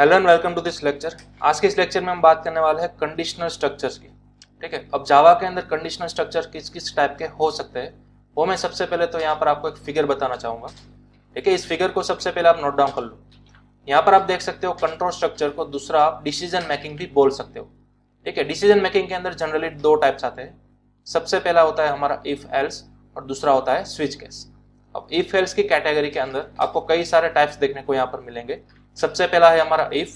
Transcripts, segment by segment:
Hello and welcome to this lecture. आज के इस लेक्चर में हम बात करने वाले हैं कंडीशनल स्ट्रक्चर्स की। ठीक है, अब जावा के अंदर कंडीशनल स्ट्रक्चर किस किस टाइप के हो सकते हैं वो मैं सबसे पहले तो यहाँ पर आपको एक फिगर बताना चाहूंगा। ठीक है, इस फिगर को सबसे पहले आप नोट डाउन कर लो। यहाँ पर आप देख सकते हो कंट्रोल स्ट्रक्चर को, दूसरा आप डिसीजन मेकिंग भी बोल सकते हो। ठीक है, डिसीजन मेकिंग के अंदर जनरली दो टाइप्स आते हैं। सबसे पहला होता है हमारा इफ एल्स और दूसरा होता है स्विच केस। अब इफ एल्स की कैटेगरी के अंदर आपको कई सारे टाइप्स देखने को यहाँ पर मिलेंगे। सबसे पहला है हमारा इफ,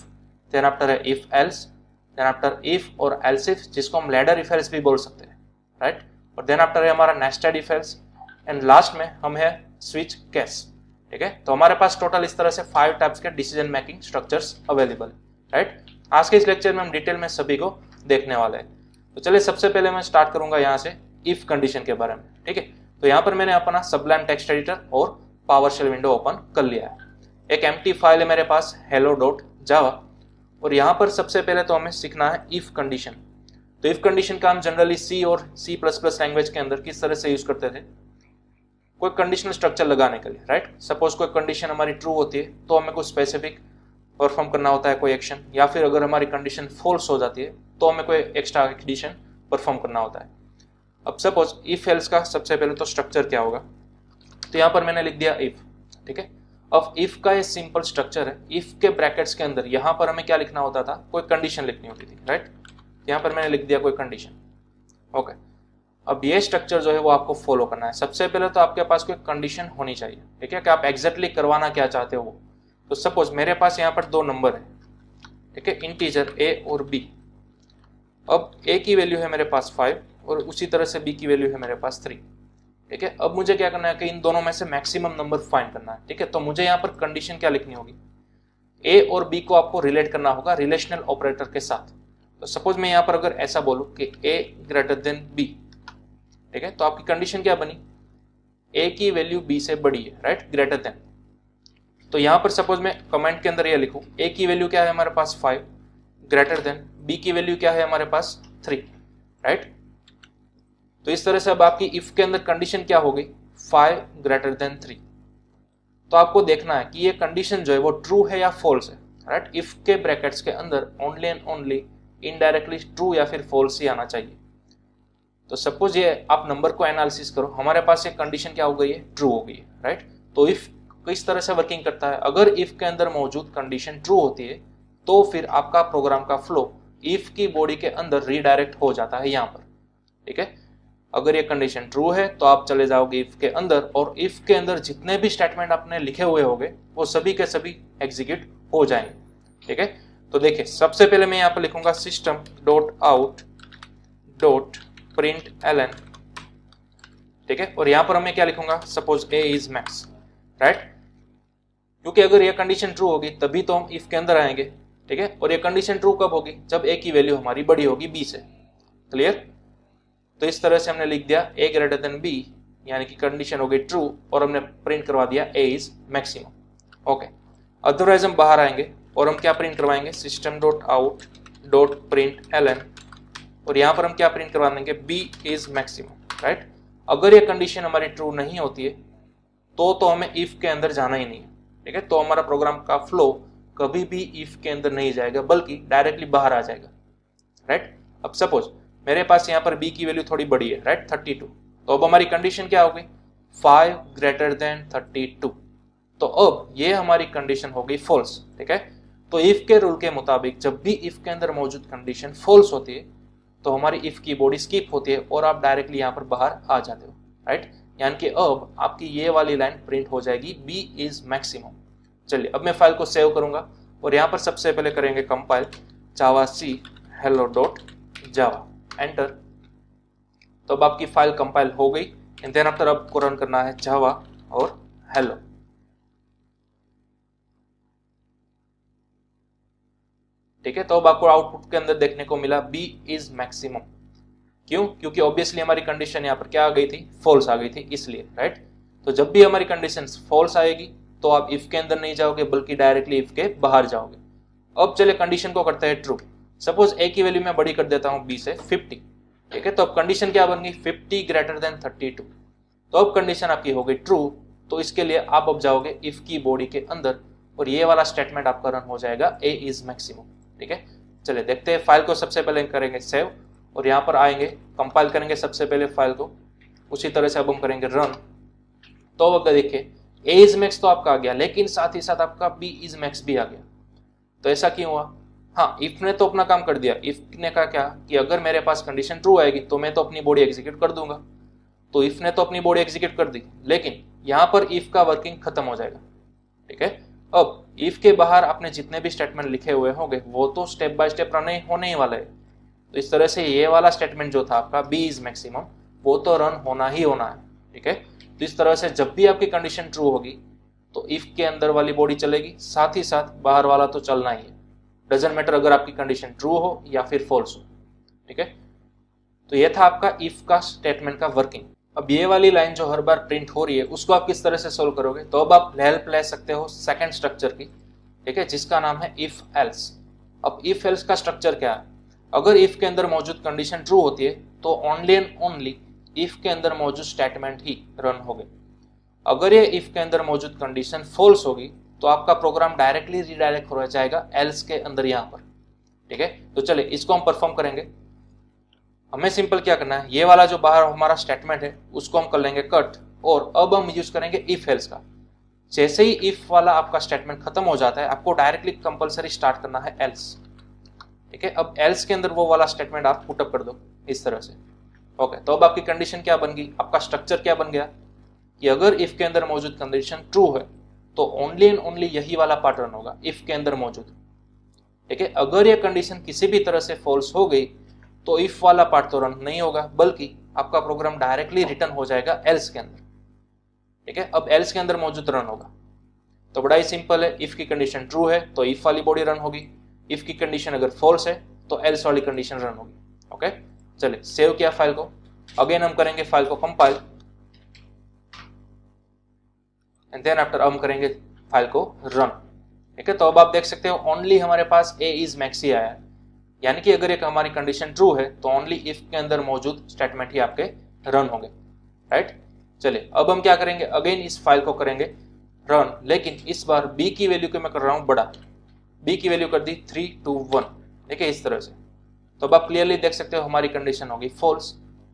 देन आफ्टर है if else, then after if और एल्स इफ, जिसको हम लैडर इफ एल्स भी बोल सकते हैं, राइट। और देन आफ्टर है हमारा nested if else and last में हम है स्विच केस। ठीक है, तो हमारे पास टोटल इस तरह से 5 टाइप्स के डिसीजन मेकिंग स्ट्रक्चर्स अवेलेबल है, राइट। आज के इस लेक्चर में हम डिटेल में सभी को देखने वाले हैं। तो चलिए सबसे पहले मैं स्टार्ट करूंगा यहाँ से इफ कंडीशन के बारे में। ठीक है, तो यहाँ पर मैंने अपना सबलाइम टेक्स्ट एडिटर और पावरशेल विंडो ओपन कर लिया है। एक एम्प्टी फाइल है मेरे पास hello.java और यहाँ पर सबसे पहले तो हमें सीखना है इफ कंडीशन। तो इफ कंडीशन का हम जनरली सी और C++ लैंग्वेज के अंदर किस तरह से यूज करते थे, कोई कंडीशनल स्ट्रक्चर लगाने के लिए, राइट। सपोज कोई कंडीशन हमारी ट्रू होती है तो हमें कुछ स्पेसिफिक परफॉर्म करना होता है, कोई एक्शन, या फिर अगर हमारी कंडीशन फॉल्स हो जाती है तो हमें कोई एक्स्ट्रा कंडीशन परफॉर्म करना होता है। अब सपोज इफ एल्स का सबसे पहले तो स्ट्रक्चर क्या होगा, तो यहाँ पर मैंने लिख दिया इफ। ठीक है, अब इफ का ये सिंपल स्ट्रक्चर है। इफ के ब्रैकेट्स के अंदर यहाँ पर हमें क्या लिखना होता था, कोई कंडीशन लिखनी होती थी, राइट। यहाँ पर मैंने लिख दिया कोई कंडीशन। ओके, अब ये स्ट्रक्चर जो है वो आपको फॉलो करना है। सबसे पहले तो आपके पास कोई कंडीशन होनी चाहिए। ठीक है, कि आप एग्जैक्टली करवाना क्या चाहते हो वो। तो सपोज मेरे पास यहाँ पर 2 नंबर है, ठीक है, इंटीजर ए और बी। अब ए की वैल्यू है मेरे पास 5 और उसी तरह से बी की वैल्यू है मेरे पास 3। ठीक है, अब मुझे क्या करना है कि इन दोनों में से मैक्सिमम नंबर फाइंड करना है। ठीक है, तो मुझे यहाँ पर कंडीशन क्या लिखनी होगी, ए और बी को आपको रिलेट करना होगा रिलेशनल ऑपरेटर के साथ। तो सपोज मैं यहाँ पर अगर ऐसा बोलूं कि ए ग्रेटर देन बी, ठीक है, तो आपकी कंडीशन क्या बनी, ए की वैल्यू बी से बड़ी है, राइट, ग्रेटर देन। तो यहाँ पर सपोज मैं कमेंट के अंदर ये लिखूं, ए की वैल्यू क्या है हमारे पास 5, ग्रेटर देन बी की वैल्यू क्या है हमारे पास 3, राइट। तो इस तरह से अब आपकी इफ के अंदर कंडीशन क्या हो गई, 5 ग्रेटर देन 3। तो आपको देखना है कि ये कंडीशन जो है वो ट्रू है या फॉल्स है, राइट। इफ के ब्रैकेट्स के अंदर only and only indirectly true या फिर फॉल्स ही आना चाहिए। तो सपोज ये आप नंबर को एनालिसिस करो, हमारे पास ये कंडीशन क्या हो गई है, ट्रू हो गई है, राइट। तो इफ किस तरह से वर्किंग करता है, अगर इफ के अंदर मौजूद कंडीशन ट्रू होती है तो फिर आपका प्रोग्राम का फ्लो इफ की बॉडी के अंदर रीडायरेक्ट हो जाता है यहाँ पर। ठीक है, अगर ये कंडीशन ट्रू है तो आप चले जाओगे इफ के अंदर और इफ के अंदर जितने भी स्टेटमेंट आपने लिखे हुए होंगे वो सभी के सभी एग्जीक्यूट हो जाएंगे। ठीक है, तो देखिए सबसे पहले मैं यहाँ पर लिखूंगा system dot out dot println. ठीक है, और यहाँ पर मैं क्या लिखूंगा, suppose a is max, right, क्योंकि अगर ये कंडीशन ट्रू होगी तभी तो हम इफ के अंदर आएंगे। ठीक है, और ये कंडीशन ट्रू कब होगी, जब ए की वैल्यू हमारी बड़ी होगी बी से। क्लियर, तो इस तरह से हमने लिख दिया ए ग्रेटर देन बी, यानी कि कंडीशन हो गई ट्रू और हमने प्रिंट करवा दिया a is maximum. Okay, otherwise हम बाहर आएंगे और हम क्या प्रिंट करवाएंगे, system dot out dot println, और यहाँ पर हम क्या प्रिंट करवा देंगे, बी इज मैक्सिमम, राइट। अगर ये कंडीशन हमारी ट्रू नहीं होती है तो हमें इफ के अंदर जाना ही नहीं है। ठीक है, तो हमारा प्रोग्राम का फ्लो कभी भी इफ के अंदर नहीं जाएगा बल्कि डायरेक्टली बाहर आ जाएगा, राइट। अब सपोज मेरे पास यहाँ पर b की वैल्यू थोड़ी बड़ी है, राइट, 32। तो अब हमारी कंडीशन क्या होगी, 5 ग्रेटर देन 32। तो अब ये हमारी कंडीशन हो गई फॉल्स। ठीक है, तो इफ के रूल के मुताबिक जब भी इफ के अंदर मौजूद कंडीशन फॉल्स होती है तो हमारी इफ की बॉडी स्किप होती है और आप डायरेक्टली यहाँ पर बाहर आ जाते हो, राइट। यानी कि अब आपकी ये वाली लाइन प्रिंट हो जाएगी b इज मैक्सिमम। चलिए अब मैं फाइल को सेव करूंगा और यहाँ पर सबसे पहले करेंगे कंपाइल जावा सी hello.java, एंटर। तो अब आपकी फाइल कंपाइल हो गई एंड देन आफ्टर आपको रन करना है जावा और हेलो। ठीक है, तो अब आपको आउटपुट के अंदर देखने को मिला b इज मैक्सिमम। क्यों, क्योंकि ऑब्वियसली हमारी कंडीशन यहाँ पर क्या आ गई थी, फॉल्स आ गई थी, इसलिए, राइट। तो जब भी हमारी कंडीशन फॉल्स आएगी तो आप इफ के अंदर नहीं जाओगे बल्कि डायरेक्टली इफ के बाहर जाओगे। अब चले कंडीशन को करते हैं ट्रू। सपोज ए की वैल्यू मैं बड़ी कर देता हूं बी से 50। ठीक है, तो अब कंडीशन क्या बन गई, 50 ग्रेटर देन 32। तो अब कंडीशन आपकी हो गई ट्रू। तो इसके लिए आप अब जाओगे इफ की बॉडी के अंदर और ये वाला स्टेटमेंट आपका रन हो जाएगा ए इज मैक्सिमम। ठीक है, चलिए देखते हैं। फाइल को सबसे पहले करेंगे सेव और यहाँ पर आएंगे, कंपाइल करेंगे सबसे पहले फाइल को, उसी तरह से अब हम करेंगे रन। तो अब देखिए ए इज मैक्स तो आपका आ गया, लेकिन साथ ही साथ आपका बी इज मैक्स भी आ गया। तो ऐसा क्यों हुआ? हाँ, इफ ने तो अपना काम कर दिया। इफ ने कहा क्या कि अगर मेरे पास कंडीशन ट्रू आएगी तो मैं तो अपनी बॉडी एग्जीक्यूट कर दूंगा। तो इफ ने तो अपनी बॉडी एग्जीक्यूट कर दी, लेकिन यहाँ पर इफ का वर्किंग खत्म हो जाएगा। ठीक है, अब इफ के बाहर आपने जितने भी स्टेटमेंट लिखे हुए होंगे वो तो स्टेप बाय स्टेप रन होने ही वाले है। तो इस तरह से ये वाला स्टेटमेंट जो था आपका बी इज मैक्सिमम, वो तो रन होना ही होना है। ठीक है, तो इस तरह से जब भी आपकी कंडीशन ट्रू होगी तो इफ के अंदर वाली बॉडी चलेगी, साथ ही साथ बाहर वाला तो चलना ही है। डजंट मैटर अगर आपकी कंडीशन ट्रू हो या फिर फॉल्स हो। ठीक है, तो ये था आपका इफ का स्टेटमेंट का वर्किंग। अब ये वाली लाइन जो हर बार प्रिंट हो रही है उसको आप किस तरह से सोल्व करोगे? तो अब आप हेल्प ले सकते हो सेकंड स्ट्रक्चर की। ठीक है, जिसका नाम है इफ एल्स। अब इफ एल्स का स्ट्रक्चर क्या है? अगर इफ के अंदर मौजूद कंडीशन ट्रू होती है तो ओनली एंड ओनली इफ के अंदर मौजूद स्टेटमेंट ही रन होंगे। अगर ये इफ के अंदर मौजूद कंडीशन फॉल्स होगी तो आपका प्रोग्राम डायरेक्टली रीडायरेक्ट हो जाएगा एल्स के अंदर यहाँ पर। ठीक है, तो चलिए इसको हम परफॉर्म करेंगे। हमें सिंपल क्या करना है, ये वाला जो बाहर हमारा स्टेटमेंट है उसको हम कर लेंगे कट, और अब हम यूज करेंगे इफ एल्स का। जैसे ही इफ वाला आपका स्टेटमेंट खत्म हो जाता है, आपको डायरेक्टली कंपलसरी स्टार्ट करना है एल्स। ठीक है, अब एल्स के अंदर वो वाला स्टेटमेंट आप पुटअप कर दो इस तरह से। ओके, तो अब आपकी कंडीशन क्या बन गई, आपका स्ट्रक्चर क्या बन गया कि अगर इफ के अंदर मौजूद कंडीशन ट्रू है तो ओनली एंड ओनली यही वाला पार्ट रन होगा इफ के अंदर मौजूद। ठीक है, अगर ये कंडीशन किसी भी तरह से फॉल्स हो गई तो इफ वाला पार्ट तो रन नहीं होगा, बल्कि आपका प्रोग्राम डायरेक्टली रिटर्न हो जाएगा एल्स के अंदर। ठीक है, अब एल्स के अंदर मौजूद रन होगा। तो बड़ा ही सिंपल है, इफ की कंडीशन ट्रू है तो इफ वाली बॉडी रन होगी, इफ की कंडीशन अगर फॉल्स है तो एल्स वाली कंडीशन रन होगी। ओके, चलिए सेव किया फाइल को, अगेन हम करेंगे फाइल को कंपाइल एंड देन आफ्टर हम करेंगे फाइल को रन। ठीक है, तो अब आप देख सकते हो ओनली हमारे पास ए इज मैक्स ही आया है, यानी कि अगर एक हमारी कंडीशन ट्रू है तो ओनली इफ के अंदर मौजूद स्टेटमेंट ही आपके रन होंगे। राइट, चलिए अब हम क्या करेंगे, अगेन इस फाइल को करेंगे रन, लेकिन इस बार बी की वैल्यू को मैं कर रहा हूं बड़ा, बी की वैल्यू कर दी 3 2 1। ठीक है, इस तरह से। तो अब आप क्लियरली देख सकते हो हमारी कंडीशन होगी फॉल्स।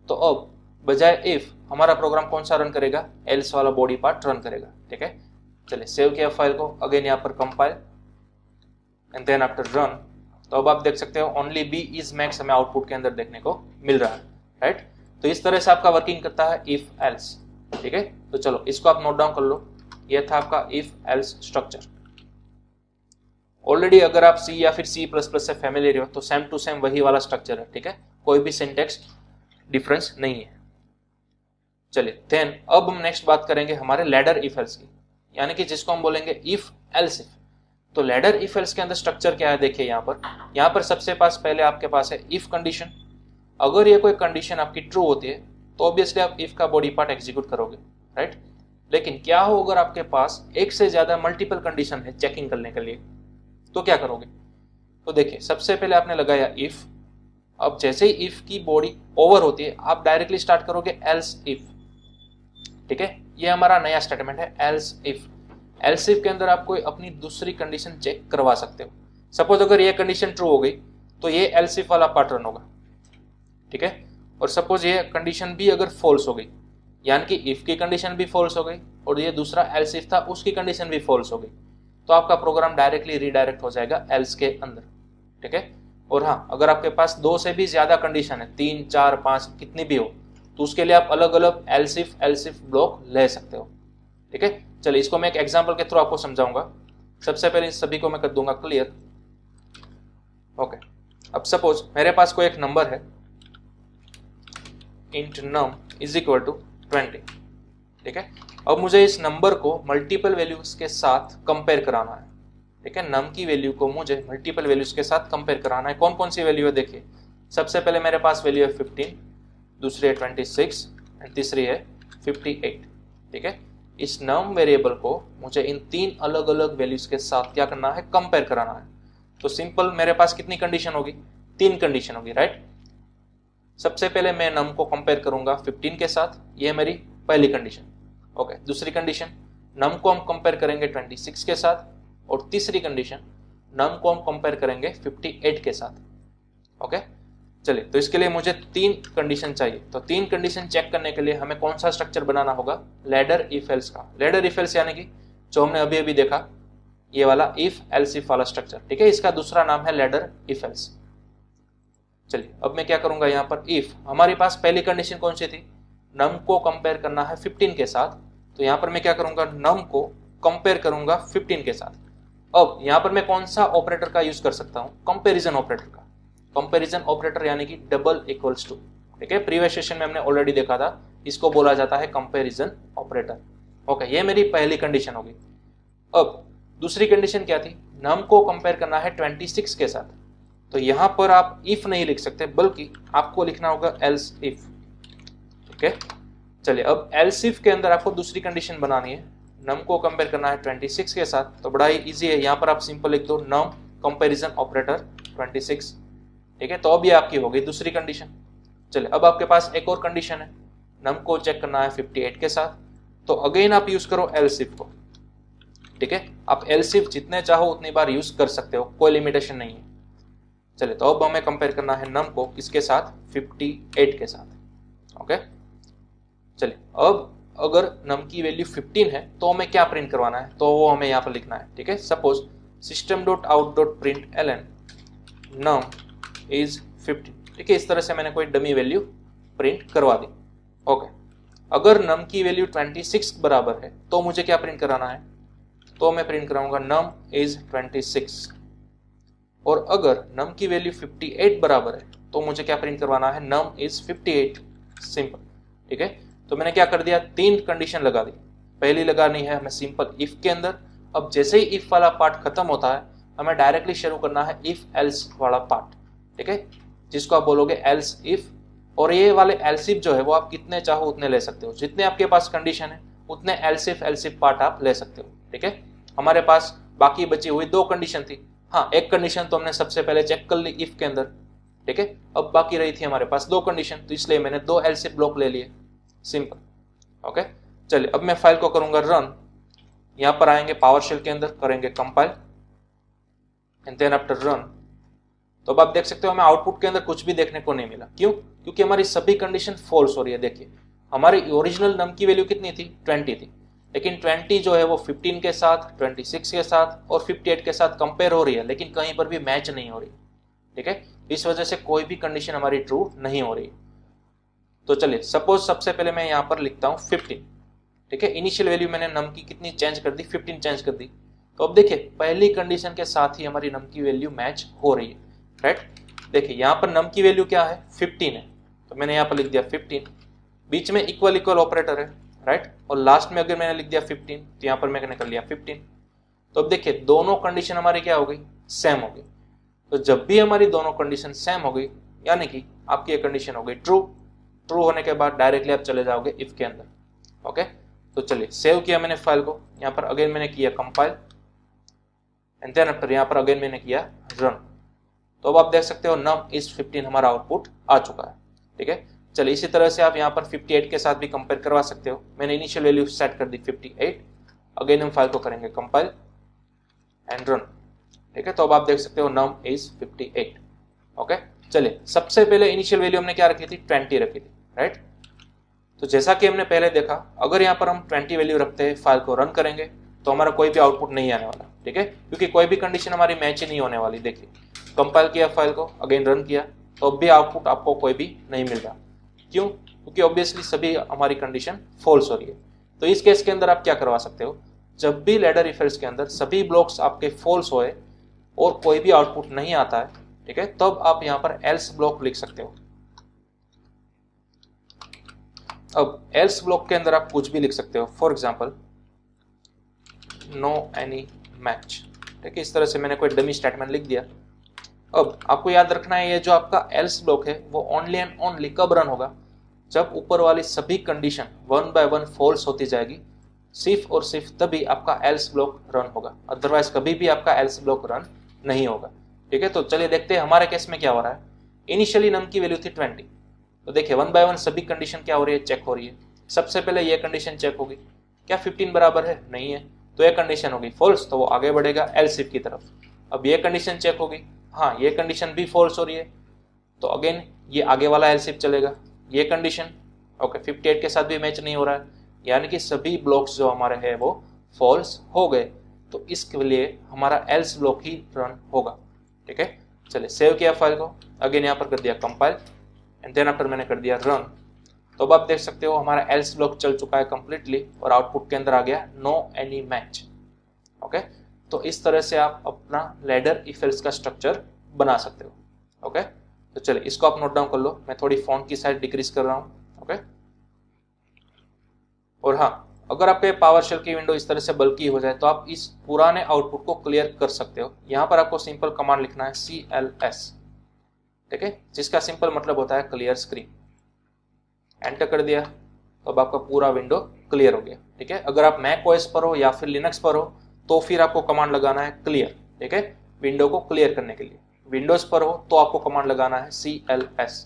तो अब बजाय इफ हमारा प्रोग्राम कौन सा रन करेगा, एल्स वाला बॉडी पार्ट रन करेगा। ठीक है, चलिए सेव किया फाइल को, अगेन यहाँ पर compile and then after run. तो अब आप देख सकते हो ओनली बी इज मैक्स हमें आउटपुट के अंदर देखने को मिल रहा है। राइट, तो इस तरह से आपका वर्किंग करता है इफ एल्स। ठीक है, तो चलो इसको आप नोट डाउन कर लो, ये था आपका इफ एल्स स्ट्रक्चर। ऑलरेडी अगर आप सी या फिर C++ से फैमिलियर हो तो सेम टू सेम वही वाला स्ट्रक्चर है। ठीक है, कोई भी सिंटेक्स डिफरेंस नहीं है। चलिए देन अब हम नेक्स्ट बात करेंगे हमारे लैडर इफ एल्स की, यानी कि जिसको हम बोलेंगे इफ एल्स इफ। तो लैडर इफ एल्स के अंदर स्ट्रक्चर क्या है, देखिए यहाँ पर सबसे पास पहले आपके पास है इफ कंडीशन। अगर ये कोई कंडीशन आपकी ट्रू होती है तो ऑब्वियसली आप इफ का बॉडी पार्ट एग्जीक्यूट करोगे। राइट, लेकिन क्या हो अगर आपके पास एक से ज्यादा मल्टीपल कंडीशन है चेकिंग करने के लिए, तो क्या करोगे? तो देखिए सबसे पहले आपने लगाया इफ, अब जैसे ही इफ की बॉडी ओवर होती है आप डायरेक्टली स्टार्ट करोगे एल्स इफ। ठीक है, ये हमारा नया स्टेटमेंट है एल्स इफ। एल्स इफ के अंदर आप कोई अपनी दूसरी कंडीशन चेक करवा सकते हो। सपोज अगर ये कंडीशन ट्रू हो गई तो ये एल्स इफ वाला पार्ट रन होगा। ठीक है, और सपोज ये कंडीशन भी अगर फॉल्स हो गई, यानी कि इफ की कंडीशन भी फॉल्स हो गई और ये दूसरा एल्स इफ था उसकी कंडीशन भी फॉल्स हो गई, तो आपका प्रोग्राम डायरेक्टली रीडायरेक्ट हो जाएगा एल्स के अंदर। ठीक है, और हाँ अगर आपके पास 2 से भी ज्यादा कंडीशन है, 3 4 5 कितनी भी हो, तो उसके लिए आप अलग अलग एल्स इफ ब्लॉक ले सकते हो। ठीक है, चलिए इसको मैं एक एग्जांपल के थ्रू आपको समझाऊंगा। सबसे पहले इन सभी को मैं कर दूंगा क्लियर। ओके, अब सपोज मेरे पास कोई एक नंबर है int num is equal to 20। ठीक है, अब मुझे इस नंबर को मल्टीपल वैल्यूज के साथ कंपेयर कराना है। ठीक है, नम की वैल्यू को मुझे मल्टीपल वैल्यूज के साथ कंपेयर कराना है। कौन कौन सी वैल्यू है, देखिए सबसे पहले मेरे पास वैल्यू है 15, दूसरी है 26 एंड तीसरी है 58। ठीक है, इस नम वेरिएबल को मुझे इन 3 अलग अलग वैल्यूज के साथ क्या करना है, कंपेयर कराना है। तो सिंपल मेरे पास कितनी कंडीशन होगी, 3 कंडीशन होगी। राइट, सबसे पहले मैं नम को कंपेयर करूंगा 15 के साथ, ये है मेरी पहली कंडीशन। ओके, दूसरी कंडीशन नम को हम कंपेयर करेंगे 26 के साथ, और तीसरी कंडीशन नम को हम कंपेयर करेंगे 58 के साथ। ओके, चलिए, तो इसके लिए मुझे 3 कंडीशन चाहिए। तो 3 कंडीशन चेक करने के लिए हमें कौन सा स्ट्रक्चर बनाना होगा? लैडर इफ एल्स का। लैडर इफ एल्स यानी कि जो हमने अभी अभी देखा, ये वाला इफ एल्स इफ वाला स्ट्रक्चर, ठीक है, इसका दूसरा नाम है लैडर इफ एल्स। चलिए, अब मैं क्या करूंगा, यहाँ पर इफ हमारे पास पहली कंडीशन कौन सी थी? नम को कंपेयर करना है 15 के साथ। तो यहाँ पर मैं क्या करूंगा, नम को कंपेयर करूंगा 15 के साथ। अब यहाँ पर मैं कौन सा ऑपरेटर का यूज कर सकता हूँ? कंपेरिजन ऑपरेटर का। कंपेरिजन ऑपरेटर यानी कि डबल इक्वल्स टू, ठीक है, प्रीवियस सेशन में हमने ऑलरेडी देखा था, इसको बोला जाता है कंपेरिजन ऑपरेटर। ओके, ये मेरी पहली कंडीशन होगी। अब दूसरी कंडीशन क्या थी? नम को कंपेयर करना है 26 के साथ। तो यहां पर आप इफ नहीं लिख सकते, बल्कि आपको लिखना होगा एल्स इफ। ठीक है, चलिए, अब एल्स इफ के अंदर आपको दूसरी कंडीशन बनानी है, नम को कंपेयर करना है 26 के साथ। तो बड़ा ही इजी है, यहाँ पर आप सिंपल लिख दो नम कंपेरिजन ऑपरेटर 26। ठीक है, तो अब ये आपकी हो गई दूसरी कंडीशन। चलिए, अब आपके पास एक और कंडीशन है, नम को चेक करना है 58 के साथ। तो अगेन आप यूज करो एल्स इफ को। ठीक है, आप एल्स इफ जितने चाहो उतनी बार यूज कर सकते हो, कोई लिमिटेशन नहीं है। चलिए, तो अब हमें कंपेयर करना है नम को किसके साथ? 58 के साथ। ओके, चलिए, अब अगर नम की वैल्यू 15 है तो हमें क्या प्रिंट करवाना है? तो वो हमें यहाँ पर लिखना है। ठीक है, सपोज system.out.println num is 15। ठीक है, इस तरह से मैंने कोई डमी वैल्यू प्रिंट करवा दी। ओके, अगर नम की वैल्यू 26 बराबर है तो मुझे क्या प्रिंट कराना है? तो मैं प्रिंट कराऊंगा नम इज 26। और अगर नम की वैल्यू 58 बराबर है तो मुझे क्या प्रिंट करवाना है? Num is 58। सिंपल। ठीक है, तो मैंने क्या कर दिया, 3 कंडीशन लगा दी। पहली लगानी है हमें सिंपल इफ के अंदर। अब जैसे ही इफ वाला पार्ट खत्म होता है, हमें डायरेक्टली शुरू करना है इफ एल्स वाला पार्ट। ठीक है, जिसको आप बोलोगे एल्स इफ। और ये वाले एल्स इफ जो है वो आप कितने चाहो उतने ले सकते हो, जितने आपके पास कंडीशन है उतने एल्स इफ पार्ट आप ले सकते हो। ठीक है, हमारे पास बाकी बची हुई 2 कंडीशन थी। हाँ, एक कंडीशन तो हमने सबसे पहले चेक कर ली इफ के अंदर। ठीक है, अब बाकी रही थी हमारे पास 2 कंडीशन, तो इसलिए मैंने 2 एल्स इफ ब्लॉक ले लिए। सिंपल। ओके, चलिए, अब मैं फाइल को करूंगा रन। यहां पर आएंगे पावरशेल के अंदर, करेंगे compile and then after run. तो अब आप देख सकते हो हमें आउटपुट के अंदर कुछ भी देखने को नहीं मिला। क्यों? क्योंकि हमारी सभी कंडीशन फॉल्स हो रही है। देखिए, हमारी ओरिजिनल नम की वैल्यू कितनी थी? 20 थी, लेकिन 20 जो है वो 15 के साथ, 26 के साथ और 58 के साथ कंपेयर हो रही है, लेकिन कहीं पर भी मैच नहीं हो रही। ठीक है, इस वजह से कोई भी कंडीशन हमारी ट्रू नहीं हो रही। तो चलिए, सपोज सबसे पहले मैं यहाँ पर लिखता हूँ 15। ठीक है, इनिशियल वैल्यू मैंने नम की कितनी चेंज कर दी? 15 चेंज कर दी। तो अब देखिए, पहली कंडीशन के साथ ही हमारी नम की वैल्यू मैच हो रही है। राइट, देखिए यहाँ पर नम की वैल्यू क्या है? 15 है, तो मैंने यहाँ पर लिख दिया 15। बीच में इक्वल इक्वल ऑपरेटर है, राइट, और लास्ट में अगर मैंने लिख दिया 15 तो यहाँ पर मैंने कर लिया 15। तो अब देखिए, दोनों कंडीशन हमारी क्या हो गई? सेम हो गई। तो जब भी हमारी दोनों कंडीशन सेम हो गई, यानी कि आपकी ये कंडीशन हो गई ट्रू। ट्रू होने के बाद डायरेक्टली आप चले जाओगे इफ के अंदर। ओके, तो चलिए, सेव किया मैंने फाइल को। यहाँ पर अगेन मैंने किया कंपाइल एंड देन आफ्टर यहाँ पर अगेन मैंने किया रन। तो अब आप देख सकते हो नम इज 15 हमारा आउटपुट आ चुका है। ठीक है, चलिए, इसी तरह से आप यहाँ पर 58 के साथ भी कंपेयर करवा सकते हो। मैंने इनिशियल वैल्यू सेट कर दी 58। अगेन हम फाइल को करेंगे कंपाइल एंड रन। ठीक है, तो अब आप देख सकते हो नम इज 58। ओके, चलिए, सबसे पहले इनिशियल वैल्यू हमने क्या रखी थी? 20 रखी थी। राइट, तो जैसा कि हमने पहले देखा, अगर यहाँ पर हम 20 वैल्यू रखते हैं, फाइल को रन करेंगे तो हमारा कोई भी आउटपुट नहीं आने वाला। ठीक है, क्योंकि कोई भी कंडीशन हमारी मैच ही नहीं होने वाली। देखिए, कंपाइल किया फाइल को, अगेन रन किया, तो अब भी आउटपुट आपको कोई भी नहीं मिल रहा। क्यों? क्योंकि ऑब्वियसली सभी हमारी कंडीशन फॉल्स हो रही है। तो इस केस के अंदर आप क्या करवा सकते हो? जब भी लैडर इफ एल्स के अंदर सभी ब्लॉक्स आपके फॉल्स होए और कोई भी आउटपुट नहीं आता है, ठीक है, तब आप यहाँ पर एल्स ब्लॉक लिख सकते हो। अब एल्स ब्लॉक के अंदर आप कुछ भी लिख सकते हो। For example, no any match. ठीक है, इस तरह से मैंने कोई डमी स्टेटमेंट लिख दिया। अब आपको याद रखना है, ये जो आपका एल्स ब्लॉक है वो ओनली एंड ओनली कब रन होगा? जब ऊपर वाली सभी कंडीशन 1 बाय 1 फॉल्स होती जाएगी, सिर्फ और सिर्फ तभी आपका एल्स ब्लॉक रन होगा। अदरवाइज कभी भी आपका एल्स ब्लॉक रन नहीं होगा। ठीक है, तो चलिए देखते हैं हमारे केस में क्या हो रहा है। इनिशियली नम की वैल्यू थी 20। तो देखिए 1 बाय 1 सभी कंडीशन क्या हो रही है? चेक हो रही है। सबसे पहले ये कंडीशन चेक होगी, क्या 15 बराबर है? नहीं है। तो ये कंडीशन होगी फॉल्स, तो वो आगे बढ़ेगा एल्स इफ की तरफ। अब ये कंडीशन चेक होगी, हाँ ये कंडीशन भी फॉल्स हो रही है, तो अगेन ये आगे वाला एल्स इफ चलेगा। ये कंडीशन ओके 58 के साथ भी मैच नहीं हो रहा है, यानी कि सभी ब्लॉक्स जो हमारे हैं वो फॉल्स हो गए, तो इसके लिए हमारा एल्स ब्लॉक ही रन होगा। ठीक है, चलिए सेव किया फाइल को, अगेन यहाँ पर कर दिया कंपाइल एंड देन आफ्टर मैंने कर दिया रन। तो अब आप देख सकते हो हमारा एल्स ब्लॉक चल चुका है कंप्लीटली और आउटपुट के अंदर आ गया नो एनी मैच। ओके, तो इस तरह से आप अपना लैडर इफ एल्स का स्ट्रक्चर बना सकते हो। ओके, तो चलिए इसको आप नोट डाउन कर लो, मैं थोड़ी फॉन्ट की साइज डिक्रीज कर रहा हूँ। ओके, और हाँ अगर आपके पावर शेल की विंडो इस तरह से बल्कि हो जाए तो आप इस पुराने आउटपुट को क्लियर कर सकते हो। यहाँ पर आपको सिंपल कमांड लिखना है CLS, ठीक है, जिसका सिंपल मतलब होता है क्लियर स्क्रीन। एंटर कर दिया तो अब आपका पूरा विंडो क्लियर हो गया। ठीक है, अगर आप मैक ओएस पर हो या फिर लिनक्स पर हो तो फिर आपको कमांड लगाना है क्लियर। ठीक है, विंडो को क्लियर करने के लिए। विंडोज पर हो तो आपको कमांड लगाना है CLS।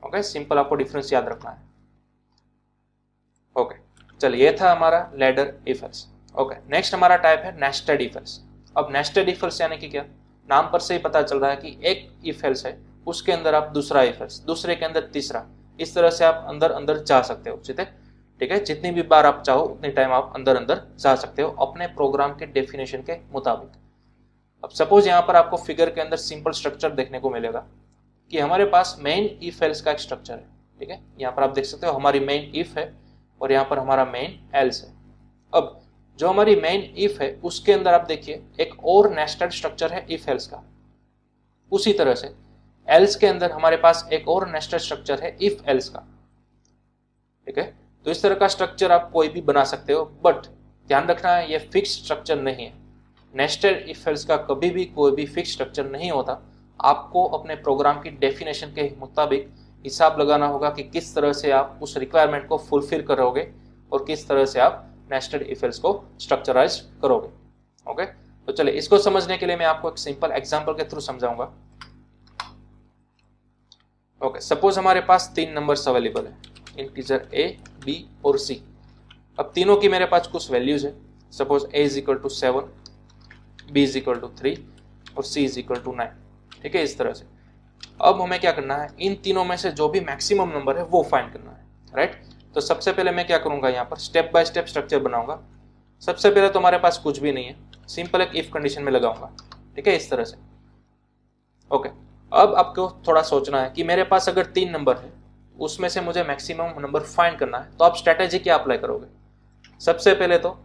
ओके, सिंपल आपको डिफरेंस याद रखना है। ओके, चलिए ये था हमारा ladder if else. Okay, next हमारा टाइप है नेस्टेड इफ एल्स। अब नेस्टेड इफ एल्स यानी कि क्या, नाम पर से ही पता चल रहा है कि एक इफ एल्स है उसके अंदर आप दूसरा इफ एल्स, दूसरे के अंदर तीसरा, इस तरह से आप अंदर अंदर जा सकते हो। ठीक है, जितनी भी बार आप चाहो उतनी टाइम आप अंदर अंदर जा सकते हो अपने प्रोग्राम के डेफिनेशन के मुताबिक। अब सपोज यहाँ पर आपको फिगर के अंदर सिंपल स्ट्रक्चर देखने को मिलेगा कि हमारे पास मेन इफ एल्स का एक स्ट्रक्चर है। ठीक है, यहाँ पर आप देख सकते हो हमारी मेन इफ है और यहाँ पर हमारा मेन एल्स है। अब जो हमारी मेन इफ है उसके अंदर आप देखिए एक और नेस्टेड स्ट्रक्चर है इफ एल्स का। उसी तरह से एल्स के अंदर हमारे पास एक और नेस्टेड स्ट्रक्चर है इफ एल्स का। ठीक है, तो इस तरह का स्ट्रक्चर आप कोई भी बना सकते हो, बट ध्यान रखना है ये फिक्स स्ट्रक्चर नहीं है। नेस्टेड इफ एल्स का कभी भी कोई भी फिक्स स्ट्रक्चर नहीं होता। आपको अपने प्रोग्राम की डेफिनेशन के मुताबिक हिसाब लगाना होगा कि किस तरह से आप उस रिक्वायरमेंट को फुलफिल करोगे और किस तरह से आप नेस्टेड इफ एल्स को स्ट्रक्चराइज करोगे। ओके, तो चलिए इसको समझने के लिए मैं आपको एक सिंपल एग्जांपल के थ्रू समझाऊंगा। ओके, सपोज हमारे पास 3 नंबर्स अवेलेबल है, इंटीजर A, B और C। अब तीनों की मेरे पास कुछ वैल्यूज है। Suppose A is equal to 7, B is equal to 3 और C इज इक्वल टू 9। ठीक है, इस तरह से अब हमें क्या करना है, इन तीनों में से जो भी मैक्सिमम नंबर है वो फाइंड करना है। राइट, तो सबसे पहले मैं क्या करूंगा, यहाँ पर स्टेप बाय स्टेप स्ट्रक्चर बनाऊंगा। सबसे पहले तो हमारे पास कुछ भी नहीं है, सिंपल एक इफ कंडीशन में लगाऊंगा। ठीक है, इस तरह से। ओके, अब आपको थोड़ा सोचना है कि मेरे पास अगर 3 नंबर है उसमें से मुझे मैक्सिमम नंबर फाइंड करना है, तो आप स्ट्रेटेजी क्या अप्लाई करोगे। सबसे पहले तो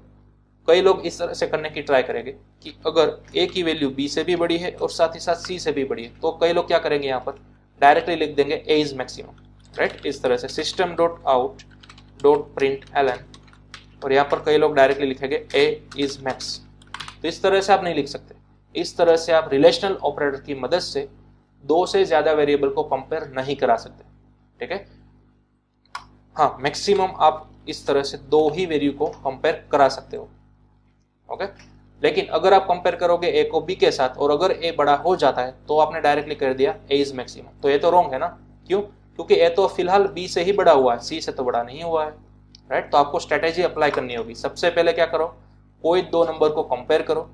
कई लोग इस तरह से करने की ट्राई करेंगे कि अगर A की वैल्यू B से भी बड़ी है और साथ ही साथ C से भी बड़ी है, तो कई लोग क्या करेंगे, यहाँ पर डायरेक्टली लिख देंगे A इज मैक्सिमम। राइट, इस तरह से system dot out dot print ln, और यहाँ पर कई लोग डायरेक्टली लिखेंगे A इज मैक्स। तो इस तरह से आप नहीं लिख सकते। इस तरह से आप रिलेशनल ऑपरेटर की मदद से 2 से ज्यादा वेरिएबल को कंपेयर नहीं करा सकते। ठीक है, हाँ मैक्सिमम आप इस तरह से 2 ही वैल्यू को कंपेयर करा सकते हो। ओके, लेकिन अगर आप कंपेयर करोगे A को B के साथ और अगर A बड़ा हो जाता है तो आपने डायरेक्टली कर दिया A इज मैक्सिमम, तो ये तो रॉन्ग है ना। क्यों, क्योंकि A तो फिलहाल B से ही बड़ा हुआ है, C से तो बड़ा नहीं हुआ है। राइट, तो आपको स्ट्रेटेजी अप्लाई करनी होगी। सबसे पहले क्या करो, कोई 2 नंबर को कंपेयर करो।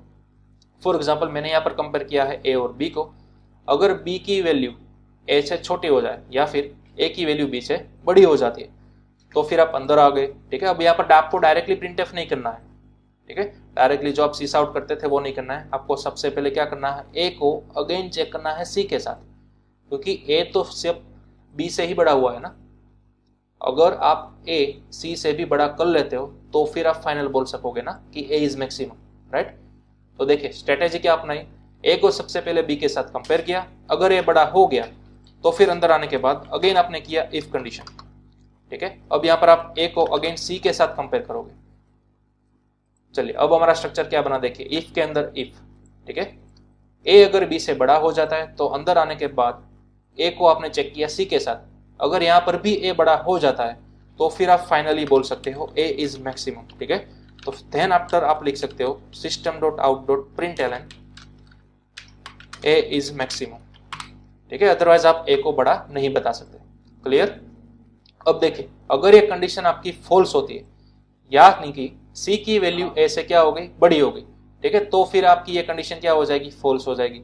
फॉर एग्जाम्पल मैंने यहाँ पर कंपेयर किया है A और B को। अगर B की वैल्यू A से छोटी हो जाए या फिर A की वैल्यू B से बड़ी हो जाती है तो फिर आप अंदर आ गए। ठीक है, अब यहाँ पर आपको डायरेक्टली प्रिंटफ नहीं करना है। ठीक है, डायरेक्टली जो आप सीस आउट करते थे वो नहीं करना है। आपको सबसे पहले क्या करना है, A को अगेन चेक करना है C के साथ, क्योंकि A तो सिर्फ B से ही बड़ा हुआ है ना। अगर आप A C से भी बड़ा कर लेते हो तो फिर आप फाइनल बोल सकोगे ना कि A इज मैक्सिमम। राइट, तो देखिए स्ट्रेटेजी क्या अपनाई, A को सबसे पहले B के साथ कंपेयर किया, अगर A बड़ा हो गया तो फिर अंदर आने के बाद अगेन आपने किया इफ कंडीशन। ठीक है, अब यहाँ पर आप A को अगेन C के साथ कंपेयर करोगे। चलिए अब हमारा स्ट्रक्चर क्या बना देखिए, इफ के अंदर इफ। ठीक है, A अगर B से बड़ा हो जाता है तो अंदर आने के बाद A को आपने चेक किया C के साथ, अगर यहाँ पर भी A बड़ा हो जाता है तो फिर आप फाइनली बोल सकते हो A इज मैक्सिमम। ठीक है, तो देन आफ्टर आप लिख सकते हो system dot out dot print ln A is maximum. ठीक है, अदरवाइज आप A को बड़ा नहीं बता सकते। क्लियर। अब देखिए अगर ये कंडीशन आपकी फॉल्स होती है, याद नहीं कि सी की वैल्यू ए से क्या हो गई, बड़ी हो गई, ठीक है, तो फिर आपकी ये कंडीशन क्या हो जाएगी, फॉल्स हो जाएगी।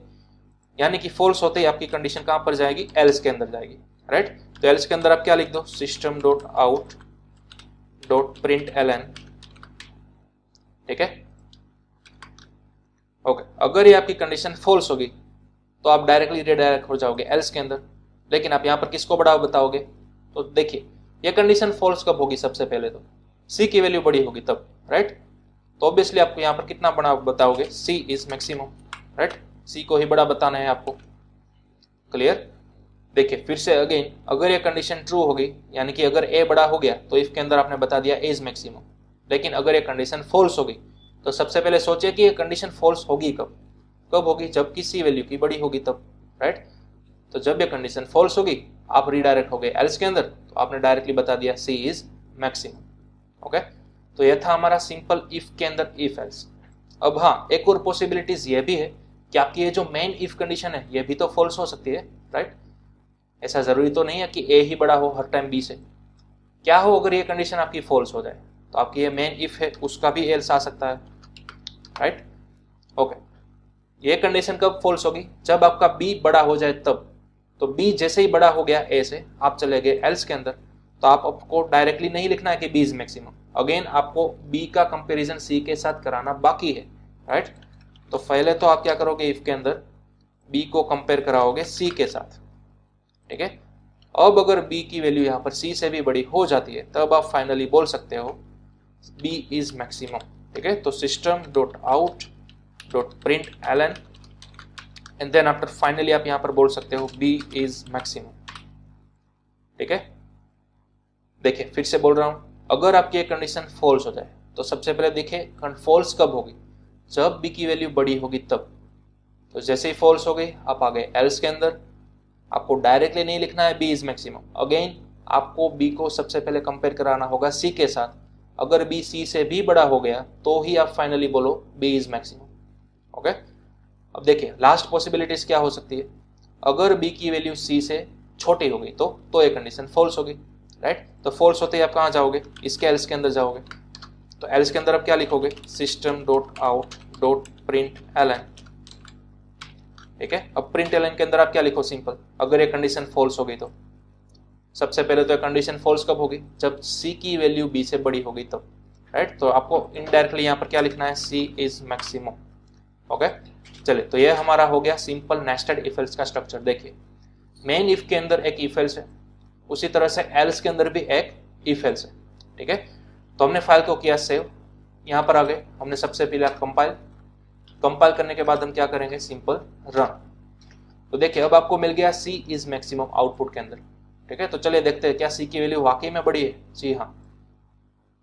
यानी कि फॉल्स होते ही आपकी कंडीशन कहां पर जाएगी, एल्स के अंदर जाएगी, राइट। तो एल्स के अंदर आप क्या लिख दो, system dot out dot println, ठीक है, ओके। अगर ये आपकी कंडीशन फॉल्स होगी तो आप डायरेक्टली रीडायरेक्ट हो जाओगे एल्स के अंदर, लेकिन आप यहां पर किसको बड़ा बताओगे, तो देखिए ये कंडीशन फॉल्स कब होगी, सबसे पहले तो सी की वैल्यू बड़ी होगी तब, राइट। तो ऑब्वियसली आपको यहां पर कितना बड़ा बताओगे, सी इज मैक्सिमम, राइट, सी को ही बड़ा बताना है आपको, क्लियर। देखिए फिर से अगेन, अगर ये कंडीशन ट्रू होगी, यानी कि अगर ए बड़ा हो गया तो इफ के अंदर आपने बता दिया ए इज मैक्सिमम, लेकिन अगर ये कंडीशन फॉल्स होगी तो सबसे पहले सोचिए कि ये कंडीशन फॉल्स होगी कब, कब होगी, जबकि सी वैल्यू की बड़ी होगी तब, राइट। तो जब ये कंडीशन फॉल्स होगी आप रीडायरेक्ट हो गए एल्स के अंदर, तो आपने डायरेक्टली बता दिया सी इज मैक्सिमम, ओके। तो यह था हमारा सिंपल इफ के अंदर इफ एल्स। अब हाँ, एक और पॉसिबिलिटीज ये भी है कि आपकी ये जो मेन इफ कंडीशन है ये भी तो फॉल्स हो सकती है, राइट। ऐसा जरूरी तो नहीं है कि ए ही बड़ा हो हर टाइम बी से। क्या हो अगर ये कंडीशन आपकी फॉल्स हो जाए, तो आपकी ये मेन इफ है उसका भी एल्स आ सकता है, राइट, ओके। ये कंडीशन कब फॉल्स होगी, जब आपका बी बड़ा हो जाए तब। तो बी जैसे ही बड़ा हो गया ए से, आप चले गए एल्स के अंदर, तो आपको डायरेक्टली नहीं लिखना है कि बी इज मैक्सिमम, अगेन आपको बी का कंपैरिजन सी के साथ कराना बाकी है, राइट। तो पहले तो आप क्या करोगे, इफ के अंदर बी को कंपेयर कराओगे सी के साथ, ठीक है। अब अगर बी की वैल्यू यहाँ पर सी से भी बड़ी हो जाती है तब आप फाइनली बोल सकते हो बी इज मैक्सिमम, ठीक है। तो system dot out dot println and then after finally आप यहां पर बोल सकते हो बी इज मैक्सिमम, ठीक है। देखिए फिर से बोल रहा हूं, अगर आपकी एक कंडीशन फॉल्स हो जाए तो सबसे पहले देखिए फॉल्स कब होगी, जब बी की वैल्यू बड़ी होगी तब। तो जैसे ही फॉल्स हो गई आप आ गए एल्स के अंदर, आपको डायरेक्टली नहीं लिखना है बी इज मैक्सिमम, अगेन आपको बी को सबसे पहले कंपेयर कराना होगा सी के साथ। अगर बी सी से भी बड़ा हो गया तो ही आप फाइनली बोलो बी इज मैक्सिमम, ओके। अब देखिए लास्ट पॉसिबिलिटीज क्या हो सकती है, अगर बी की वैल्यू सी से छोटी हो गई तो ये कंडीशन फॉल्स होगी, राइट। तो फॉल्स होते ही आप कहाँ जाओगे, इसके एल्स के अंदर जाओगे। तो एल्स के अंदर आप क्या लिखोगे, system dot out dot println, ठीक है। अब प्रिंट एलन के अंदर आप क्या लिखो, सिंपल, अगर ये कंडीशन फॉल्स हो गई तो सबसे पहले तो कंडीशन फॉल्स कब होगी, जब सी की वैल्यू बी से बड़ी होगी तब, राइट। तो आपको इनडायरेक्टली यहाँ पर क्या लिखना है, सी इज मैक्सिमम, ओके। चलिए तो ये हमारा हो गया सिंपल नेस्टेड इफ एल्स का स्ट्रक्चर। देखिए मेन इफ के अंदर एक इफ एल्स है, उसी तरह से एल्स के अंदर भी एक इफ एल्स है, ठीक है। तो हमने फाइल को किया सेव, यहाँ पर आ गए, हमने सबसे पहले कंपाइल करने के बाद हम क्या करेंगे, सिंपल रन। तो देखिए अब आपको मिल गया सी इज मैक्सिमम आउटपुट के अंदर, ठीक है। तो चलिए देखते हैं क्या सी की वैल्यू वाकई में बड़ी है, जी हाँ।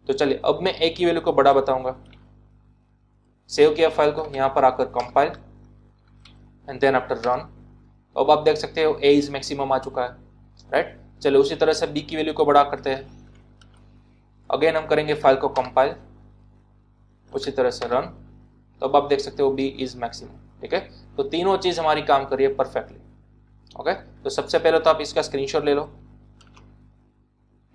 तो चलिए अब मैं ए की वैल्यू को बड़ा बताऊंगा, सेव किया फाइल को, यहां पर आकर compile and then after run. तो अब आप देख सकते हो ए इज मैक्सिमम आ चुका है, राइट। चलिए उसी तरह से बी की वैल्यू को बड़ा करते हैं, अगेन हम करेंगे फाइल को कंपाइल, उसी तरह से रन। तो अब आप देख सकते हो बी इज मैक्सिमम, ठीक है। तो तीनों चीज हमारी काम कर रही है परफेक्टली, ओके। तो सबसे पहले तो आप इसका स्क्रीनशॉट ले लो,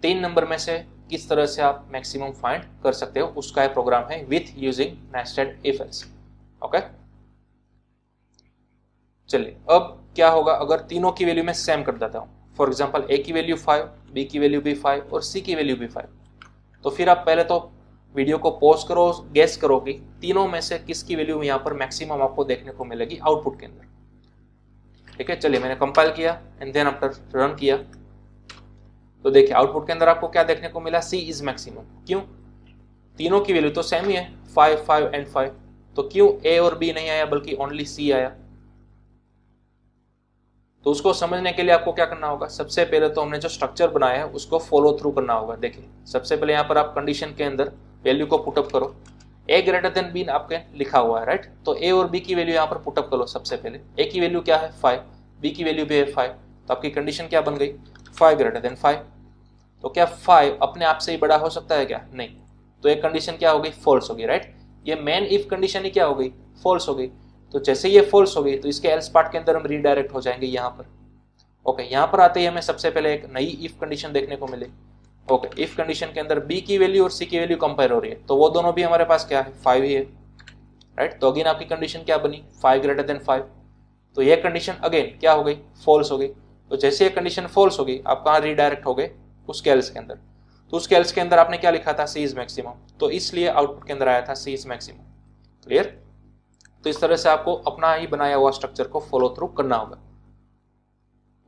3 नंबर में से किस तरह से आप मैक्सिमम फाइंड कर सकते हो उसका प्रोग्राम है with using nested if else, okay. चलिए अब क्या होगा, अगर तीनों की वैल्यू में सेम कर देता हूं, फॉर एग्जांपल ए की वैल्यू 5, बी की वैल्यू भी 5 और सी की वैल्यू भी 5, तो फिर आप पहले तो वीडियो को पॉज करो, गेस करो कि तीनों में से किसकी वैल्यू यहाँ पर मैक्सिमम आपको देखने को मिलेगी आउटपुट के अंदर, ठीक है। चलिए मैंने कंपाइल किया एंड देन आफ्टर रन किया, तो देखिए आउटपुट के अंदर आपको क्या देखने को मिला, सी इज मैक्सिमम। क्यों, तीनों की वैल्यू तो सेम ही है, 5 5 एंड 5, तो क्यों ए और बी नहीं आया बल्कि ओनली सी आया। तो उसको समझने के लिए आपको क्या करना होगा, सबसे पहले तो हमने जो स्ट्रक्चर बनाया है उसको फॉलो थ्रू करना होगा। देखिए सबसे पहले यहाँ पर आप कंडीशन के अंदर वैल्यू को पुटअप करो, ए ग्रेटर देन बी आपके लिखा हुआ है, राइट। तो ए और बी की वैल्यू यहाँ पर पुटअप करो। सबसे पहले ए की वैल्यू क्या है 5, बी की वैल्यू भी है 5, तो आपकी कंडीशन क्या बन गई 5 ग्रेटर देन 5। तो क्या 5 अपने आप से ही बड़ा हो सकता है क्या, नहीं। तो एक कंडीशन क्या हो गई, फॉल्स हो गई, राइट। ये मेन इफ कंडीशन ही क्या हो गई, फॉल्स हो गई। तो जैसे ये फॉल्स हो गई तो इसके एल्स पार्ट के अंदर हम रीडायरेक्ट हो जाएंगे यहाँ पर, ओके। यहाँ पर आते ही हमें सबसे पहले एक नई इफ कंडीशन देखने को मिली, ओके, इफ कंडीशन के अंदर बी की वैल्यू और सी की वैल्यू कंपेयर हो रही है, तो वो दोनों भी हमारे पास क्या है, 5 ही है, राइट। तो अगेन आपकी कंडीशन क्या बनी, 5 ग्रेटर देन 5। तो ये कंडीशन अगेन क्या हो गई, फॉल्स हो गई। तो जैसे ये कंडीशन फॉल्स हो गई, आप कहाँ रीडायरेक्ट हो गए, उसके एल्स के अंदर। तो उसके एल्स के अंदर आपने क्या लिखा था, सी इज मैक्सिमम, तो इसलिए आउटपुट के अंदर आया था सी इज मैक्सिमम। क्लियर। तो इस तरह से आपको अपना ही बनाया हुआ स्ट्रक्चर को फॉलो थ्रू करना होगा।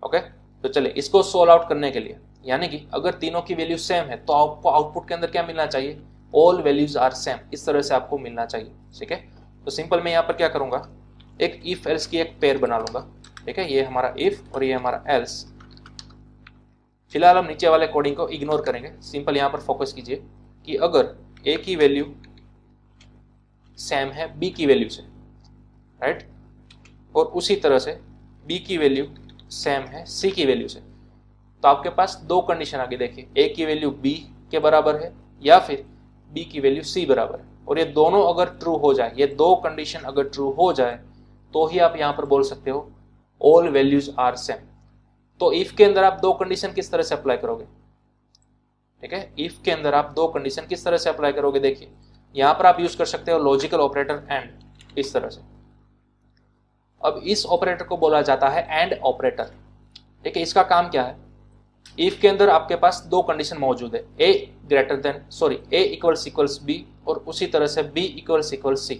ओके, तो चलिए इसको सोल्व आउट करने के लिए, यानी कि अगर तीनों की वैल्यू सेम है तो आपको आउटपुट के अंदर क्या मिलना चाहिए, ऑल वैल्यूज आर सेम, इस तरह से आपको मिलना चाहिए। ठीक है, तो सिंपल मैं यहाँ पर क्या करूंगा, एक इफ एल्स की एक पेयर बना लूंगा। ठीक है, ये हमारा इफ और ये हमारा एल्स। फिलहाल हम नीचे वाले कोडिंग को इग्नोर करेंगे, सिंपल यहाँ पर फोकस कीजिए कि अगर ए की वैल्यू सेम है बी की वैल्यू से, राइट, और उसी तरह से बी की वैल्यू सेम है सी की वैल्यू से, तो आपके पास दो कंडीशन आगे देखिए, ए की वैल्यू बी के बराबर है या फिर बी की वैल्यू सी बराबर है, और ये दोनों अगर ट्रू हो जाए, ये दो कंडीशन अगर ट्रू हो जाए तो ही आप यहां पर बोल सकते हो ऑल वैल्यूज आर सेम। तो इफ के अंदर आप दो कंडीशन किस तरह से अप्लाई करोगे, ठीक है, इफ के अंदर आप दो कंडीशन किस तरह से अप्लाई करोगे, देखिए यहां पर आप यूज कर सकते हो लॉजिकल ऑपरेटर एंड, इस तरह से। अब इस ऑपरेटर को बोला जाता है एंड ऑपरेटर। ठीक है, इसका काम क्या है, इफ के अंदर आपके पास दो कंडीशन मौजूद है, ए ग्रेटर देन ए इक्वल्स बी और उसी तरह से बी इक्वल्स सी।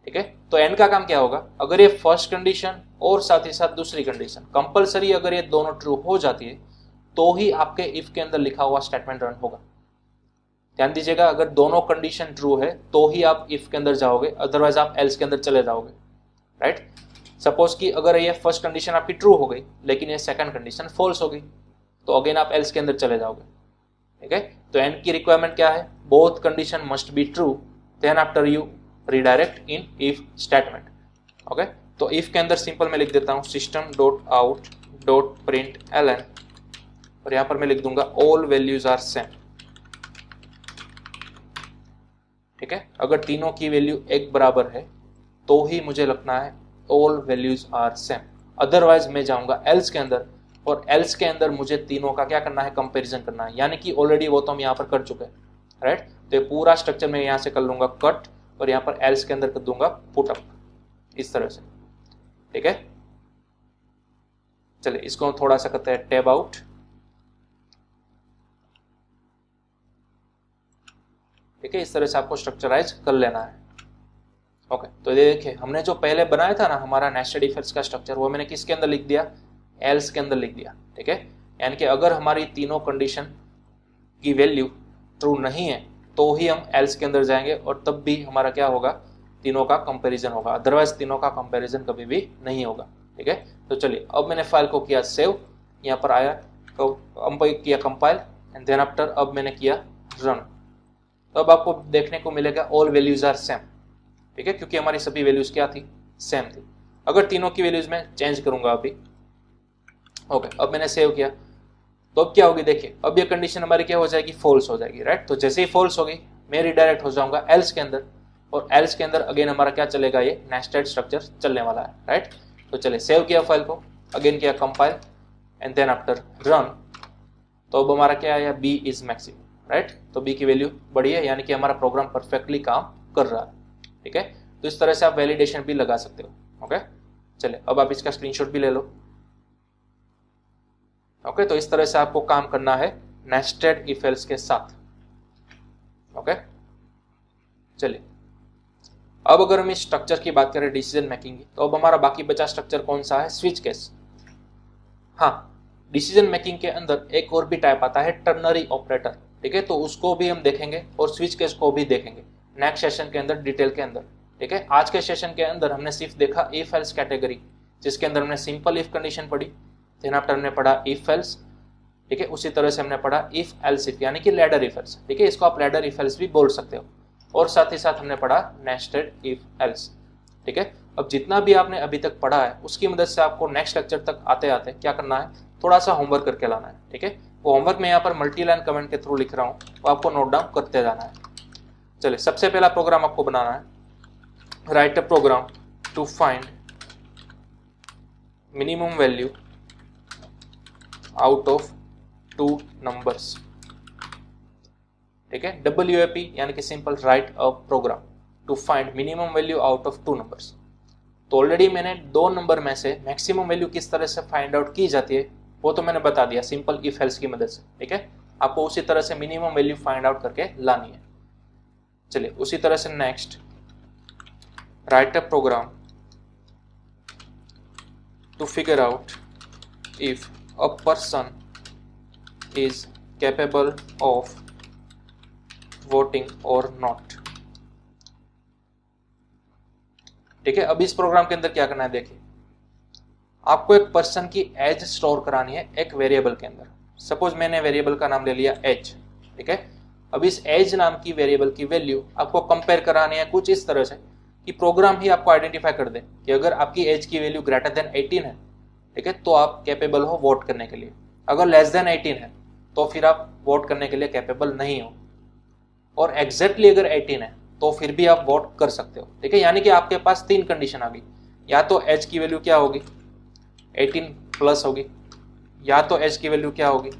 ठीक है, तो एंड का काम क्या होगा, अगर ये फर्स्ट कंडीशन और साथ ही साथ दूसरी कंडीशन कंपलसरी अगर ये दोनों ट्रू हो जाती है तो ही आपके इफ के अंदर लिखा हुआ स्टेटमेंट रन होगा। ध्यान दीजिएगा, अगर दोनों कंडीशन ट्रू है तो ही आप इफ के अंदर जाओगे, अदरवाइज आप एल्स के अंदर चले जाओगे, राइट। सपोज कि अगर ये फर्स्ट कंडीशन आपकी ट्रू हो गई लेकिन ये सेकंड कंडीशन फॉल्स हो गई, तो अगेन आप एल्स के अंदर चले जाओगे। ठीक है, तो एंड की रिक्वायरमेंट क्या है, both condition must be true, then after you redirect in if statement. Okay, तो इफ के अंदर सिंपल मैं लिख देता हूं system dot out dot println, और यहां पर मैं लिख दूंगा ऑल वैल्यूज आर सेम। ठीक है, अगर तीनों की वैल्यू एक बराबर है तो ही मुझे लिखना है all values are same, otherwise मैं जाऊंगा एल्स के अंदर, और एल्स के अंदर मुझे तीनों का क्या करना है, कंपैरिजन करना है, यानी कि ऑलरेडी वो तो हम यहाँ पर कर चुके हैं, राइट। तो ये पूरा स्ट्रक्चर मैं यहाँ से कर लूंगा कट, और यहाँ पर एल्स के अंदर कर दूंगा पुट अप, इस तरह से। ठीक है, चलिए इसको थोड़ा सा करते हैं टैब आउट। ठीक है, इस तरह से आपको स्ट्रक्चराइज कर लेना है। ओके, तो ये देखिए हमने जो पहले बनाया था ना हमारा नेस्टेड इफ एल्स का स्ट्रक्चर, वो मैंने किसके अंदर लिख दिया, एल्स के अंदर लिख दिया। ठीक है, यानी कि अगर हमारी तीनों कंडीशन की वैल्यू ट्रू नहीं है तो ही हम एल्स के अंदर जाएंगे, और तब भी हमारा क्या होगा, तीनों का कंपैरिजन होगा, अदरवाइज तीनों का कंपैरिजन कभी भी नहीं होगा। ठीक है, तो चलिए अब मैंने फाइल को किया सेव, यहाँ पर आया तो किया कंपाइल एंड देन आफ्टर अब मैंने किया रन। तो अब आपको देखने को मिलेगा ऑल वैल्यूज आर सेम। ठीक है, क्योंकि हमारी सभी वैल्यूज क्या थी, सेम थी। अगर तीनों की वैल्यूज में चेंज करूंगा अभी, ओके, अब मैंने सेव किया तो अब क्या होगी, देखिए अब ये कंडीशन हमारी क्या हो जाएगी, फॉल्स हो जाएगी, राइट। तो जैसे ही फॉल्स होगी मैं रिडायरेक्ट हो जाऊंगा एल्स के अंदर, और एल्स के अंदर अगेन हमारा क्या चलेगा, ये नेस्टेड स्ट्रक्चर चलने वाला है, राइट। तो चलिए सेव किया फाइल को, अगेन किया compile and then after run, तो अब हमारा क्या आया, बी इज मैक्सिमम, राइट। तो बी की वैल्यू बड़ी है, यानी कि हमारा प्रोग्राम परफेक्टली काम कर रहा है। ठीक है, तो इस तरह से आप वैलिडेशन भी लगा सकते हो। ओके, चलिए अब आप इसका स्क्रीनशॉट भी ले लो। ओके, तो इस तरह से आपको काम करना है नेस्टेड इफ एल्स के साथ। ओके, चलिए अब अगर हम इस स्ट्रक्चर की बात करें डिसीजन मेकिंग की, तो अब हमारा बाकी बचा स्ट्रक्चर कौन सा है, स्विच केस। हाँ, डिसीजन मेकिंग के अंदर एक और भी टाइप आता है टर्नरी ऑपरेटर। ठीक है, तो उसको भी हम देखेंगे और स्विच केस को भी देखेंगे नेक्स्ट सेशन के अंदर डिटेल के अंदर। ठीक है, आज के सेशन के अंदर हमने सिर्फ देखा इफ एल्स कैटेगरी, जिसके अंदर हमने सिंपल इफ कंडीशन पढ़ी, देन आफ्टर हमने पढ़ा इफ एल्स। ठीक है, उसी तरह से हमने पढ़ा इफ एल्स इफ, यानी कि लैडर इफ एल्स। ठीक है, इसको आप लैडर इफ एल्स भी बोल सकते हो, और साथ ही साथ हमने पढ़ा नेस्टेड इफ एल्स। ठीक है, अब जितना भी आपने अभी तक पढ़ा है उसकी मदद से आपको नेक्स्ट लेक्चर तक आते आते क्या करना है, थोड़ा सा होमवर्क करके लाना है। ठीक है, वो होमवर्क मैं यहाँ पर मल्टी लाइन कमेंट के थ्रू लिख रहा हूँ, वो आपको नोट डाउन करते जाना है। चलिए सबसे पहला प्रोग्राम आपको बनाना है, write a program to find minimum value out of two numbers. ठीक है। WAP यानी कि simple write a program to find minimum value out of 2 numbers. तो ऑलरेडी मैंने 2 नंबर में से मैक्सिमम वैल्यू किस तरह से फाइंड आउट की जाती है वो तो मैंने बता दिया सिंपल इफ एल्स की मदद से, ठीक है। आपको उसी तरह से मिनिमम वैल्यू फाइंड आउट करके लानी है। चलिए उसी तरह से next, write a program to figure out if a person is capable of voting और नॉट। ठीक है, अब इस प्रोग्राम के अंदर क्या करना है, देखिए आपको एक पर्सन की एज स्टोर करानी है एक वेरिएबल के अंदर। सपोज मैंने वेरिएबल का नाम ले लिया एज, ठीक है। अब इस एज नाम की वेरिएबल की वैल्यू आपको कंपेयर करानी है कुछ इस तरह से कि प्रोग्राम ही आपको आइडेंटिफाई कर दे कि अगर आपकी एज की वैल्यू ग्रेटर देन 18 है, ठीक है, तो आप कैपेबल हो वोट करने के लिए। अगर लेस देन 18 है तो फिर आप वोट करने के लिए कैपेबल नहीं हो, और एग्जैक्टली अगर 18 है तो फिर भी आप वोट कर सकते हो, ठीक है। यानी कि आपके पास 3 कंडीशन आ गई, या तो एज की वैल्यू क्या होगी 18 प्लस होगी, या तो एज की वैल्यू क्या होगी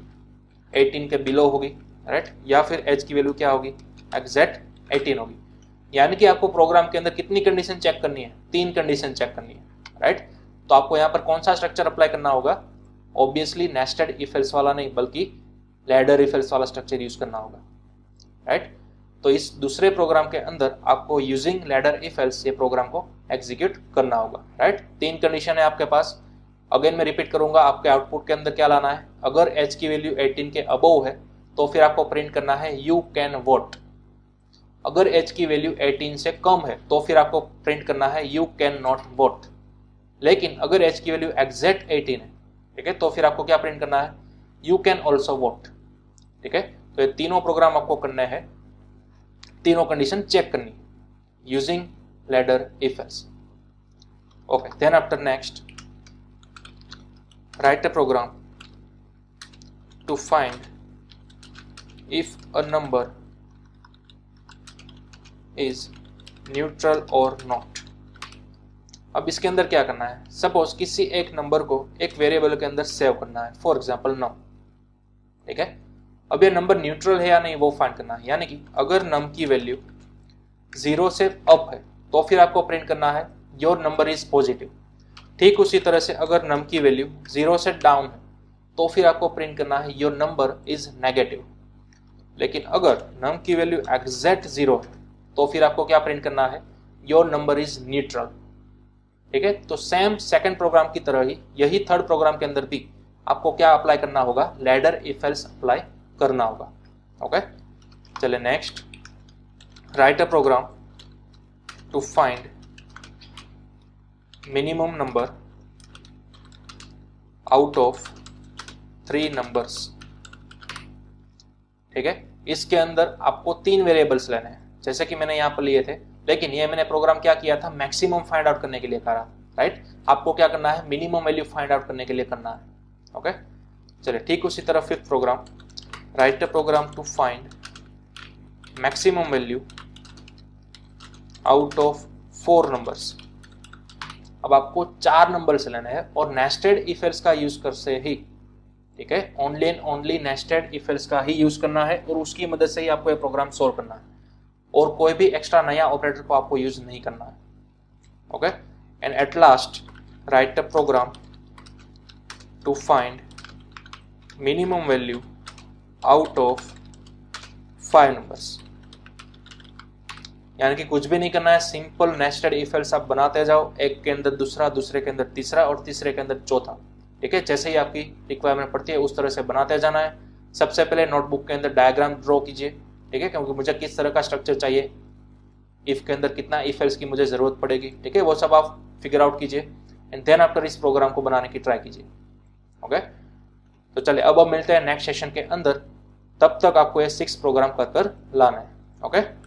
18 के बिलो होगी, राइट, या फिर एज की वैल्यू क्या होगी एग्जैक्ट 18 होगी। यानी कि आपको प्रोग्राम के अंदर कितनी कंडीशन चेक करनी है, 3 कंडीशन चेक करनी है, राइट। तो आपको यहाँ पर कौन सा स्ट्रक्चर अप्लाई करना होगा, ऑब्वियसली नेस्टेड इफ एल्स वाला नहीं बल्कि लैडर इफ एल्स वाला स्ट्रक्चर यूज करना होगा, राइट। तो इस दूसरे प्रोग्राम के अंदर आपको यूजिंग लैडर इफ एल्स ये प्रोग्राम को एग्जीक्यूट करना होगा, राइट। 3 कंडीशन है आपके पास। अगेन मैं रिपीट करूंगा, आपके आउटपुट के अंदर क्या लाना है, अगर एज की वैल्यू 18 के अबव है तो फिर आपको प्रिंट करना है यू कैन वोट। अगर एज की वैल्यू 18 से कम है तो फिर आपको प्रिंट करना है यू कैन नॉट वोट। लेकिन अगर एज की वैल्यू एग्जैक्ट 18 है, ठीक है, तो फिर आपको क्या प्रिंट करना है यू कैन ऑल्सो वोट, ठीक है। तो ये तीनों प्रोग्राम आपको करने हैं, तीनों कंडीशन चेक करनी using ladder if else. Okay, then after next, write a program to find if a number is neutral or not। अब इसके अंदर क्या करना है, सपोज किसी एक नंबर को एक वेरिएबल के अंदर सेव करना है, फॉर एग्जांपल नम, ठीक है। अब ये नंबर न्यूट्रल है या नहीं वो फाइंड करना है, यानी कि अगर नम की वैल्यू 0 से अप है तो फिर आपको प्रिंट करना है योर नंबर इज पॉजिटिव। ठीक उसी तरह से अगर नम की वैल्यू 0 से डाउन है तो फिर आपको प्रिंट करना है योर नंबर इज नेगेटिव। लेकिन अगर नम की वैल्यू एग्जैक्ट 0 है तो फिर आपको क्या प्रिंट करना है योर नंबर इज न्यूट्रल, ठीक है। तो सेम सेकंड प्रोग्राम की तरह ही यही थर्ड प्रोग्राम के अंदर भी आपको क्या अप्लाई करना होगा, लैडर इफ एल्स अप्लाई करना होगा। ओके, चले next, write a program to find minimum number out of 3 numbers, ठीक है। इसके अंदर आपको 3 वेरिएबल्स लेने हैं जैसे कि मैंने यहाँ पर लिए थे, लेकिन ये मैंने प्रोग्राम क्या किया था मैक्सिमम फाइंड आउट करने के लिए करा, राइट। आपको क्या करना है मिनिमम वैल्यू फाइंड आउट करने के लिए करना है। ओके, चलिए ठीक उसी तरह fifth program, write a program to find maximum value out of 4 numbers. अब आपको 4 नंबर से लेना है और नेस्टेड इफ एल्स का यूज कर से ही, ठीक है, only and only nested if else का ही यूज करना है और उसकी मदद से ही आपको ये प्रोग्राम सोल्व करना है और कोई भी एक्स्ट्रा नया ऑपरेटर को आपको यूज नहीं करना है। Okay, and at last write a program to find minimum value out of 5 numbers. यानी कि कुछ भी नहीं करना है, सिंपल नेस्टेड इफ एल्स आप बनाते जाओ, एक के अंदर दूसरा, दूसरे के अंदर तीसरा और तीसरे के अंदर चौथा, ठीक है। जैसे ही आपकी रिक्वायरमेंट पड़ती है उस तरह से बनाते जाना है। सबसे पहले नोटबुक के अंदर डायग्राम ड्रॉ कीजिए, ठीक है, क्योंकि मुझे किस तरह का स्ट्रक्चर चाहिए, इफ के अंदर कितना इफ एल्स की मुझे जरूरत पड़ेगी, ठीक है, वो सब आप फिगर आउट कीजिए एंड देन आफ्टर इस प्रोग्राम को बनाने की ट्राई कीजिए। ओके, तो चलिए अब मिलते हैं नेक्स्ट सेशन के अंदर, तब तक आपको ये 6 प्रोग्राम कर लाना है। ओके।